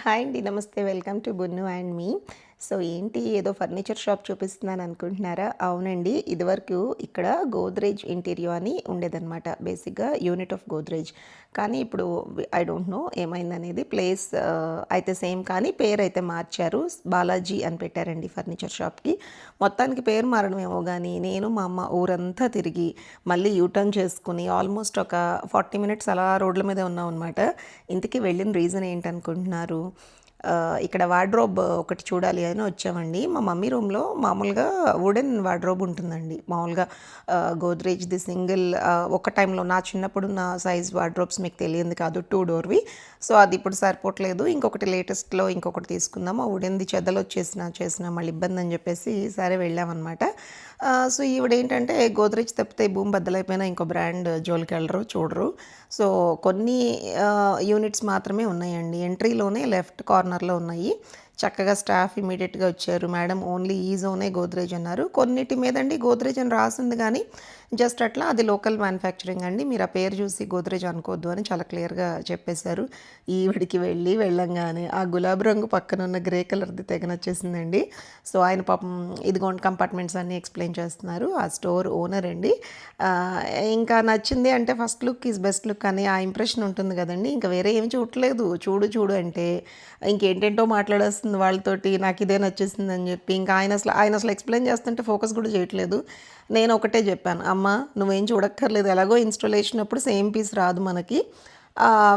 Hi అండి. నమస్తే. Welcome to Bunnu and me. So, ఏంటి ఏదో ఫర్నిచర్ షాప్ చూపిస్తున్నాను అనుకుంటున్నారా? అవునండి. ఇదివరకు ఇక్కడ గోద్రేజ్ ఇంటీరియో అని ఉండేదనమాట. బేసిక్‌గా యూనిట్ ఆఫ్ గోద్రేజ్. కానీ ఇప్పుడు ఐ డోంట్ నో ఏమైందనేది. ప్లేస్ అయితే సేమ్ కానీ పేరైతే మార్చారు. బాలాజీ అని పెట్టారండి ఫర్నిచర్ షాప్‌కి. మొత్తానికి పేరు మారడమేమో గానీ, నేను మా అమ్మ ఊరంతా తిరిగి మళ్ళీ యూటర్న్ చేసుకొని ఆల్మోస్ట్ ఒక 40 మినిట్స్ అలా రోడ్ల మీదే ఉన్నామనమాట. ఇంతకీ వెళ్ళిన రీజన్ ఏంటనుకుంటున్నారు? ఇక్కడ వార్డ్రోబ్ ఒకటి చూడాలి అని వచ్చామండి. మా మమ్మీ రూమ్‌లో మామూలుగా వుడెన్ వార్డ్రోబ్ ఉంటుందండి. మామూలుగా గోద్రేజ్‌ది సింగిల్ ఒక టైంలో నా చిన్నప్పుడున్న సైజ్ వార్డ్రోబ్స్ మీకు తెలియంది కాదు. 2 డోర్‌వి. సో, అది ఇప్పుడు సరిపోవట్లేదు. ఇంకొకటి లేటెస్ట్‌లో ఇంకొకటి తీసుకుందాం. ఆ వుడెన్‌ది చేసినా మళ్ళీ ఇబ్బందని చెప్పేసి సరే వెళ్ళామనమాట. సో, ఈవిడేంటంటే గోద్రేజ్ తప్పితే ఈ భూమి బద్దలైపోయినా ఇంకో బ్రాండ్ జోలికెళ్ళరు, చూడరు. సో, కొన్ని యూనిట్స్ మాత్రమే ఉన్నాయండి. ఎంట్రీలోనే లెఫ్ట్ కార్నర్‌లో ఉన్నాయి. చక్కగా స్టాఫ్ ఇమ్మీడియేట్‌గా వచ్చారు. మేడం ఓన్లీ ఈ జోనే గోద్రేజ్ అన్నారు. కొన్నిటి మీదండి గోద్రేజ్ అని రాసుంది గానీ, జస్ట్ అట్లా అది లోకల్ మ్యానుఫ్యాక్చరింగ్ అండి. మీరు ఆ పేరు చూసి గోద్రేజ్ అనుకోవద్దు అని చాలా క్లియర్‌గా చెప్పేశారు. ఈవిడికి వెళ్ళంగానే ఆ గులాబీ రంగు పక్కనున్న గ్రే కలర్‌ది తెగ నచ్చేసిందండి. సో, ఆయన పాపం ఇదిగోండి కంపార్ట్మెంట్స్ అన్నీ ఎక్స్‌ప్లెయిన్ చేస్తున్నారు. ఆ స్టోర్ ఓనర్ అండి. ఆహ్, ఇంకా నచ్చింది అంటే first look is best look అని ఆ ఇంప్రెషన్ ఉంటుంది కదండీ! ఇంక వేరే ఏమి చూడట్లేదు. చూడు అంటే ఇంకేంటేంటో మాట్లాడేస్తుంది వాళ్ళతోటి. నాకిదే నచ్చేసిందని జెప్పి. ఇంకా ఆయన అసలు ఎక్స్‌ప్లెయిన్ చేస్తుంటే ఫోకస్ గూడా చేయట్లేదు. నేను ఒకటే జెప్పాను, "అమ్మ నువ్వేం చూడక్కర్లేదు. ఎలాగో ఇన్‌స్టాలేషన్ అప్పుడు సేమ్ పీస్ రాదు మనకి.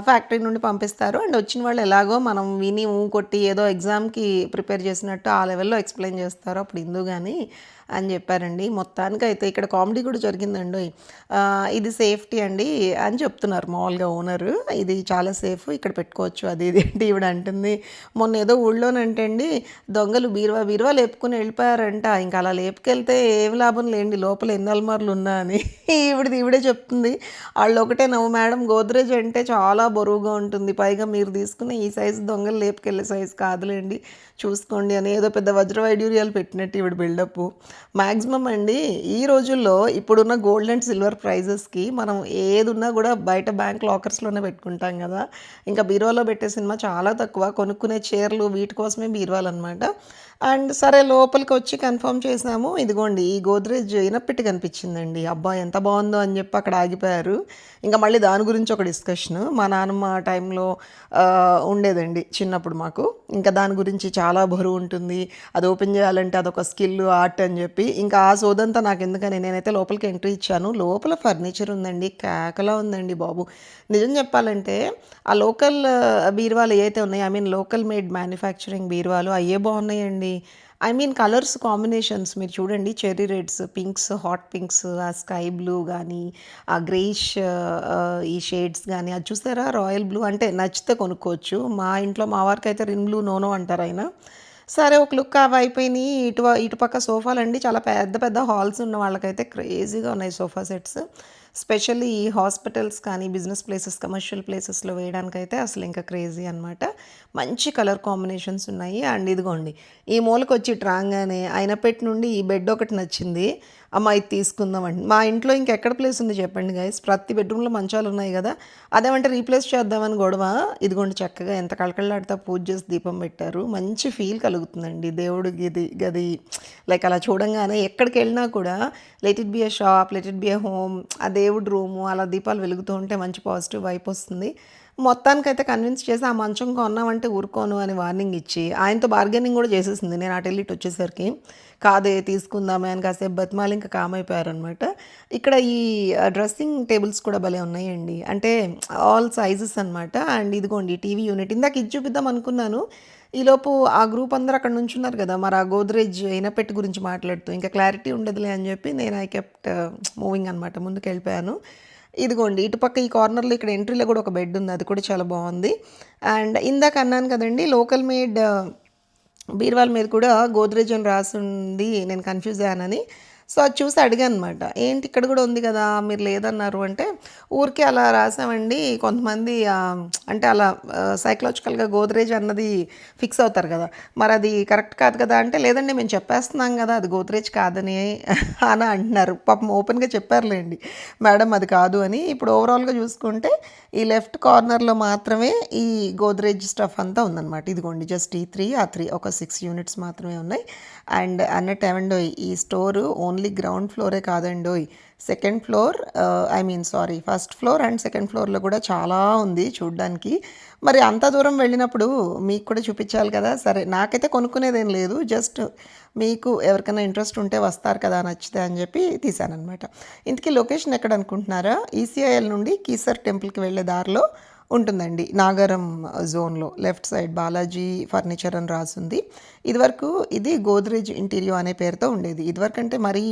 ఫ్యాక్టరీ నుండి పంపిస్తారు. అండ్ వచ్చిన వాళ్ళు ఎలాగో మనం విని ఊ కొట్టి ఏదో ఎగ్జామ్‌కి ప్రిపేర్ చేసినట్టు ఆ లెవెల్‌లో ఎక్స్‌ప్లెయిన్ చేస్తారు. అప్పుడు ఇందువు గాని" అని చెప్పారండి. మొత్తానికైతే ఇక్కడ కామెడీ కూడా జరిగిందండోయ్. ఇది సేఫ్టీ అండి అని చెప్తున్నారు మామూలుగా ఓనరు. ఇది చాలా సేఫ్ ఇక్కడ పెట్టుకోవచ్చు అది ఇది అంటే ఈవిడ అంటుంది, మొన్న ఏదో ఊళ్ళోనంటే అండి దొంగలు బీరువా లేపుకొని వెళ్ళిపోయారంట. ఇంకా అలా లేపుకెళ్తే ఏం లాభం లేండి లోపల ఎన్ని అల్మార్లు ఉన్నా అని. ఈవిడే చెప్తుంది. వాళ్ళు ఒకటే నవ్వు, మేడం గోద్రేజ్ అంటే చాలా బరువుగా ఉంటుంది. పైగా మీరు తీసుకున్న ఈ సైజు దొంగలు లేపుకెళ్ళే సైజు కాదులేండి. చూసుకోండి అని ఏదో పెద్ద వజ్ర వైడూర్యాలు పెట్టినట్టు ఈవిడ బిల్డప్. మ్యాక్సిమం అండి ఈ రోజుల్లో ఇప్పుడున్న గోల్డ్ అండ్ సిల్వర్ ప్రైజెస్కి మనం ఏదున్నా కూడా బయట బ్యాంక్ లాకర్స్లోనే పెట్టుకుంటాం కదా. ఇంకా బీరువాలో పెట్టే సినిమా చాలా తక్కువ. కొనుక్కునే చీరలు వీటి కోసమే బీరువాలు అనమాట. అండ్ సరే లోపలికి వచ్చి కన్ఫర్మ్ చేసాము. ఇదిగోండి ఈ గోద్రేజ్ ఇనప్పెట్టి కనిపించిందండి. అబ్బా ఎంత బాగుందో అని చెప్పి అక్కడ ఆగిపోయారు. ఇంకా మళ్ళీ దాని గురించి ఒక డిస్కషన్ మా నాన్నమ్మ టైంలో ఉండేదండి చిన్నప్పుడు మాకు. ఇంకా దాని గురించి చాలా బరువు ఉంటుంది, అది ఓపెన్ చేయాలంటే అదొక స్కిల్ ఆర్ట్ అని చెప్పి ఇంకా ఆ సోదంతా నాకు ఎందుకని నేనైతే లోపలికి ఎంట్రీ ఇచ్చాను. లోపల ఫర్నిచర్ ఉందండి, కేకలా ఉందండి బాబు. నిజం చెప్పాలంటే ఆ లోకల్ బీరువాలు ఏవైతే ఉన్నాయో I mean local made manufacturing బీరువాలు అయ్యే బాగున్నాయండి. ఐ మీన్ కలర్స్ కాంబినేషన్స్ మీరు చూడండి, cherry reds, pinks, hot pinks, ఆ స్కై బ్లూ కానీ ఆ గ్రేష్ ఈ షేడ్స్ కానీ అది చూసారా రాయల్ బ్లూ అంటే నచ్చితే కొనుక్కోవచ్చు. మా ఇంట్లో మా వారికి అయితే రిన్ బ్లూ నోనో అంటారు ఆయన. సరే ఒక లుక్ అవి అయిపోయినాయి. ఇటుపక్క సోఫాలండి చాలా పెద్ద పెద్ద హాల్స్ ఉన్న వాళ్ళకైతే క్రేజీగా ఉన్నాయి సోఫా సెట్స్. స్పెషల్లీ ఈ హాస్పిటల్స్ కానీ బిజినెస్ ప్లేసెస్ కమర్షియల్ ప్లేసెస్లో వేయడానికైతే అసలు ఇంకా క్రేజీ అనమాట. మంచి కలర్ కాంబినేషన్స్ ఉన్నాయి. అండ్ ఇదిగోండి ఈ మూలకు వచ్చి ఇటు రాగానే అయినప్పటి నుండి ఈ బెడ్ ఒకటి నచ్చింది. అమ్మ ఇది తీసుకుందామండి. మా ఇంట్లో ఇంకెక్కడ ప్లేస్ ఉంది చెప్పండి గైస్. ప్రతి బెడ్రూమ్లో మంచాలు ఉన్నాయి కదా. అదేమంటే రీప్లేస్ చేద్దామని గొడవ. ఇదిగోండి చక్కగా ఎంత కళకళలాడుతా పూజ చేసి దీపం పెట్టారు. మంచి ఫీల్ కలుగుతుందండి దేవుడి గది లైక్ అలా చూడంగానే ఎక్కడికి వెళ్ళినా కూడా let it be a shop, let it be a home, ఆ దేవుడి రూము అలా దీపాలు వెలుగుతూ ఉంటే మంచి పాజిటివ్ వైప్ వస్తుంది. మొత్తానికైతే కన్విన్స్ చేసి ఆ మంచం కొన్నామంటే ఊరుకోను అని వార్నింగ్ ఇచ్చి ఆయనతో బార్గెనింగ్ కూడా చేసేసింది. నేను అటు వెళ్ళి ఇటు వచ్చేసరికి కాదే తీసుకుందామే అని కాసేపు బతిమాలి ఇంకా కామైపోయారనమాట. ఇక్కడ ఈ డ్రెస్సింగ్ టేబుల్స్ కూడా భలే ఉన్నాయండి. అంటే ఆల్ సైజెస్ అనమాట. అండ్ ఇదిగోండి టీవీ యూనిట్ ఇందాక ఇది చూపిద్దాం అనుకున్నాను. ఈలోపు ఆ గ్రూప్ అందరూ అక్కడ నుంచున్నారు కదా, మరి ఆ గోద్రేజ్ ఇనపెట్టి గురించి మాట్లాడుతూ ఇంకా క్లారిటీ ఉండదులే అని చెప్పి నేను ఐ కెప్ట్ మూవింగ్ అనమాట, ముందుకు వెళ్ళిపోయాను. ఇదిగోండి ఇటుపక్క ఈ కార్నర్లో ఇక్కడ ఎంట్రీలో కూడా ఒక బెడ్ ఉంది, అది కూడా చాలా బాగుంది. అండ్ ఇందాక అన్నాను కదండి లోకల్ మేడ్ బీర్వాల్ మీద కూడా గోద్రేజ్ అని రాసి ఉంది, నేను కన్ఫ్యూజ్ అయ్యానని. సో అది చూసి అడిగానమాట. ఏంటి ఇక్కడ కూడా ఉంది కదా మీరు లేదన్నారు అంటే, ఊరికే అలా రాసామండి కొంతమంది అంటే అలా సైకలాజికల్గా గోద్రేజ్ అన్నది ఫిక్స్ అవుతారు కదా, మరి అది కరెక్ట్ కాదు కదా అంటే, లేదండి మేము చెప్పేస్తున్నాం కదా అది గోద్రేజ్ కాదని అని అంటున్నారు. పాపం ఓపెన్గా చెప్పారులేండి మేడం అది కాదు అని. ఇప్పుడు ఓవరాల్గా చూసుకుంటే ఈ లెఫ్ట్ కార్నర్లో మాత్రమే ఈ గోద్రేజ్ స్టఫ్ అంతా ఉందన్నమాట. ఇదిగోండి జస్ట్ ఈ 3 ఆ 3 ఒక 6 యూనిట్స్ మాత్రమే ఉన్నాయి. అండ్ అన్నట్టు ఏమండోయ్ ఈ స్టోరు ఓన్లీ గ్రౌండ్ ఫ్లోరే కాదండోయ్, second floor I mean sorry first floor and second ఫ్లోర్లో కూడా చాలా ఉంది చూడ్డానికి. మరి అంత దూరం వెళ్ళినప్పుడు మీకు కూడా చూపించాలి కదా, సరే నాకైతే కొనుక్కునేదేం లేదు, జస్ట్ మీకు ఎవరికైనా ఇంట్రెస్ట్ ఉంటే వస్తారు కదా నచ్చితే అని చెప్పి తీశానమాట. ఇంతకీ లొకేషన్ ఎక్కడ అనుకుంటున్నారా? ఈసీఐఎల్ నుండి కీసర్ టెంపుల్కి వెళ్ళే దారిలో ఉంటుందండి, నాగారం జోన్లో లెఫ్ట్ సైడ్ బాలాజీ ఫర్నిచర్ అని రాసింది. ఇదివరకు ఇది గోద్రేజ్ ఇంటీరియో అనే పేరుతో ఉండేది. ఇదివరకు అంటే మరీ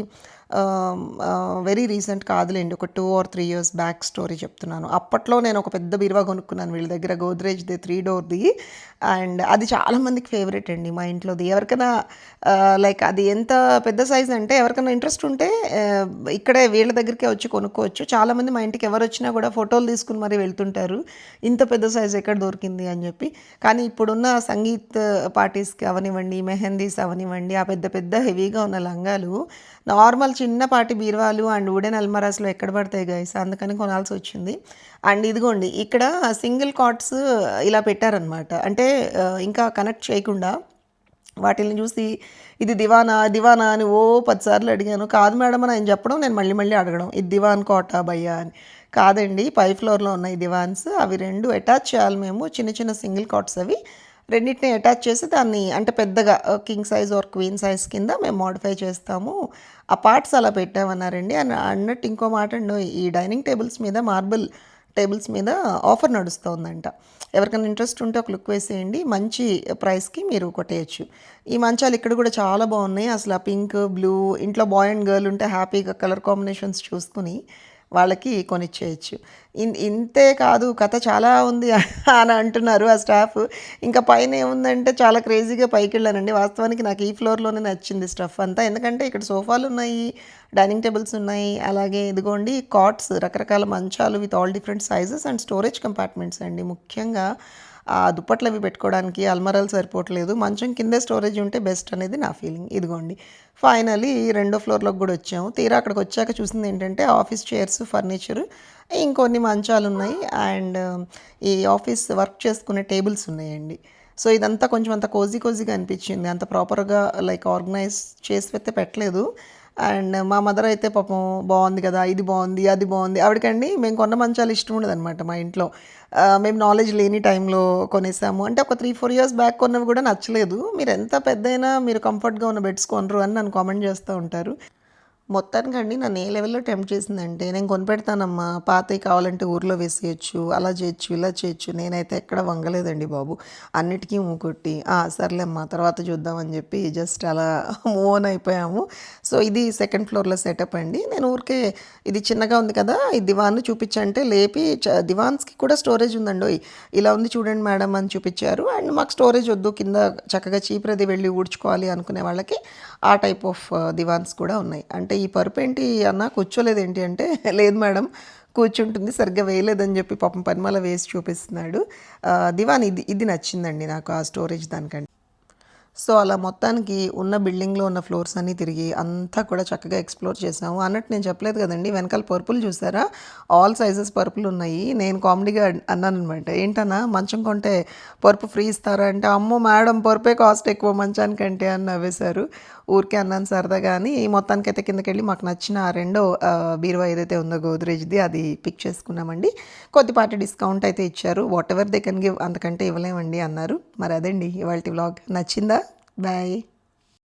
వెరీ రీసెంట్ కాదులేండి, ఒక 2 or 3 years బ్యాక్ స్టోరీ చెప్తున్నాను. అప్పట్లో నేను ఒక పెద్ద బీరువా కొనుక్కున్నాను వీళ్ళ దగ్గర, గోద్రేజ్ది 3 డోర్ది. అండ్ అది చాలామందికి ఫేవరెట్ అండి మా ఇంట్లోది. ఎవరికైనా లైక్ అది ఎంత పెద్ద సైజ్ అంటే ఎవరికైనా ఇంట్రెస్ట్ ఉంటే ఇక్కడే వీళ్ళ దగ్గరికే వచ్చి కొనుక్కోవచ్చు. చాలామంది మా ఇంటికి ఎవరు వచ్చినా కూడా ఫోటోలు తీసుకుని మరీ వెళ్తుంటారు, ఇంత పెద్ద సైజ్ ఎక్కడ దొరికింది అని చెప్పి. కానీ ఇప్పుడున్న సంగీత్ పార్టీస్కి అవనివ్వండి, మెహందీస్ అవనివ్వండి, ఆ పెద్ద పెద్ద హెవీగా ఉన్న లంగాలు నార్మల్ చిన్నపాటి బీరువాలు అండ్ వుడెన్ అల్మరాస్లో ఎక్కడ పడతాయి గైస్, అందుకని కొనాల్సి వచ్చింది. అండ్ ఇదిగోండి ఇక్కడ సింగిల్ కాట్స్ ఇలా పెట్టారనమాట. అంటే ఇంకా కనెక్ట్ చేయకుండా వాటిని చూసి ఇది దివానా దివానా అని 10 సార్లు అడిగాను. కాదు మేడం అని ఆయన చెప్పడం, నేను మళ్ళీ మళ్ళీ అడగడం, ఇది దివాన్ కోటా భయ్యా అని. కాదండి పై ఫ్లోర్లో ఉన్నాయి దివాన్స్, అవి 2 అటాచ్ చేయాలి మేము, చిన్న చిన్న సింగిల్ కాట్స్ అవి, రెండింటిని అటాచ్ చేసి దాన్ని అంటే పెద్దగా king size are queen size కింద మేము మోడిఫై చేస్తాము, ఆ పార్ట్స్ అలా పెట్టామన్నారండి. అని అన్నట్టు ఇంకో మాట అండి, ఈ డైనింగ్ టేబుల్స్ మీద మార్బుల్ టేబుల్స్ మీద ఆఫర్ నడుస్తుందంట. ఎవరికైనా ఇంట్రెస్ట్ ఉంటే ఒక లుక్ వేసేయండి, మంచి ప్రైస్కి మీరు కొట్టేయచ్చు. ఈ మంచాలు ఇక్కడ కూడా చాలా బాగున్నాయి అసలు, ఆ పింక్ బ్లూ, ఇంట్లో బాయ్ అండ్ గర్ల్ ఉంటే హ్యాపీగా కలర్ కాంబినేషన్స్ చూసుకుని వాళ్ళకి కొనిచ్చేయచ్చు. ఇంతే కాదు కథ చాలా ఉంది అని అంటున్నారు ఆ స్టాఫ్. ఇంకా పైన ఏముందంటే చాలా క్రేజీగా పైకి వెళ్ళానండి. వాస్తవానికి నాకు ఈ ఫ్లోర్లోనే నచ్చింది స్టఫ్ అంతా, ఎందుకంటే ఇక్కడ సోఫాలు ఉన్నాయి, డైనింగ్ టేబుల్స్ ఉన్నాయి, అలాగే ఇదిగోండి కాట్స్, రకరకాల మంచాలు with all different sizes and storage compartments అండి. ముఖ్యంగా ఆ దుప్పట్లు అవి పెట్టుకోవడానికి అల్మరాలు సరిపోవట్లేదు, మంచం కిందే స్టోరేజ్ ఉంటే బెస్ట్ అనేది నా ఫీలింగ్. ఇదిగోండి ఫైనలీ 2వ ఫ్లోర్లోకి కూడా వచ్చాము. తీరా అక్కడికి వచ్చాక చూసింది ఏంటంటే ఆఫీస్ చైర్స్, ఫర్నిచర్, ఇంకొన్ని మంచాలు ఉన్నాయి అండ్ ఈ ఆఫీస్ వర్క్ చేసుకునే టేబుల్స్ ఉన్నాయండి. సో ఇదంతా కొంచెం అంత కోజీగా అనిపించింది, అంత ప్రాపర్గా లైక్ ఆర్గనైజ్ చేసి పెట్టలేదు. అండ్ మా మదర్ అయితే పాపం బాగుంది కదా, ఇది బాగుంది అది బాగుంది, ఆవిడకండి మేము కొన్న మంచాలు ఇష్టం ఉండదన్నమాట మా ఇంట్లో. మేము నాలెడ్జ్ లేని టైంలో కొనేసాము, అంటే ఒక 3-4 years బ్యాక్ కొన్నవి కూడా నచ్చలేదు. మీరు ఎంత పెద్దయినా మీరు కంఫర్ట్గా ఉన్న బెడ్స్ కొనరు అని నన్ను కామెంట్ చేస్తూ ఉంటారు. మొత్తానికండి నన్ను ఏ లెవెల్లో టెంప్ట్ చేసిందంటే, నేను కొనిపెడతానమ్మా పాతవి కావాలంటే ఊర్లో వేసేయచ్చు, అలా చేయొచ్చు ఇలా చేయొచ్చు, నేనైతే ఎక్కడ వంగలేదండి బాబు, అన్నిటికీ మూకొట్టి సర్లేమ్మా తర్వాత చూద్దామని చెప్పి జస్ట్ అలా మూవ్ ఆన్ అయిపోయాము. సో ఇది సెకండ్ ఫ్లోర్లో సెటప్ అండి. నేను ఊరికే ఇది చిన్నగా ఉంది కదా ఈ దివాన్ చూపించంటే లేపి, దివాన్స్కి కూడా స్టోరేజ్ ఉందండి, ఇలా ఉంది చూడండి మేడం అని చూపించారు. అండ్ మాకు స్టోరేజ్ వద్దు, కింద చక్కగా చీపురది వెళ్ళి ఊడ్చుకోవాలి అనుకునే వాళ్ళకి ఆ టైప్ ఆఫ్ దివాన్స్ కూడా ఉన్నాయి. అంటే ఈ పరుపు ఏంటి అన్న కూర్చోలేదు ఏంటి అంటే, లేదు మేడం కూర్చుంటుంది సరిగ్గా వేయలేదని చెప్పి పాపం పనిమాల వేసి చూపిస్తున్నాడు. దివాన్ ఇది నచ్చిందండి నాకు, ఆ స్టోరేజ్ దానికంటే. సో అలా మొత్తానికి ఉన్న బిల్డింగ్లో ఉన్న ఫ్లోర్స్ అన్నీ తిరిగి అంతా కూడా చక్కగా ఎక్స్ప్లోర్ చేసాము. అన్నట్టు నేను చెప్పలేదు కదండి, వెనకాల పరుపులు చూసారా, ఆల్ సైజెస్ పరుపులు ఉన్నాయి. నేను కామెడీగా అన్నాను అనమాట, ఏంటన్నా మంచం కొంటే పరుపు ఫ్రీ ఇస్తారా అంటే, అమ్మో మేడం పరుపే కాస్ట్ ఎక్కువ మంచానికంటే అని నవ్వేశారు. ఊరికే అన్నాను సరదాగా. కానీ మొత్తానికైతే కిందకెళ్ళి మాకు నచ్చిన ఆ రెండో బీరువా ఏదైతే ఉందో గోద్రేజ్ది అది పిక్ చేసుకున్నామండి. కొద్దిపాటి డిస్కౌంట్ అయితే ఇచ్చారు, what ever they can give, అంతకంటే ఇవ్వలేమండి అన్నారు. మరి అదండి ఇవాల్టి వ్లాగ్, నచ్చిందా? బాయ్.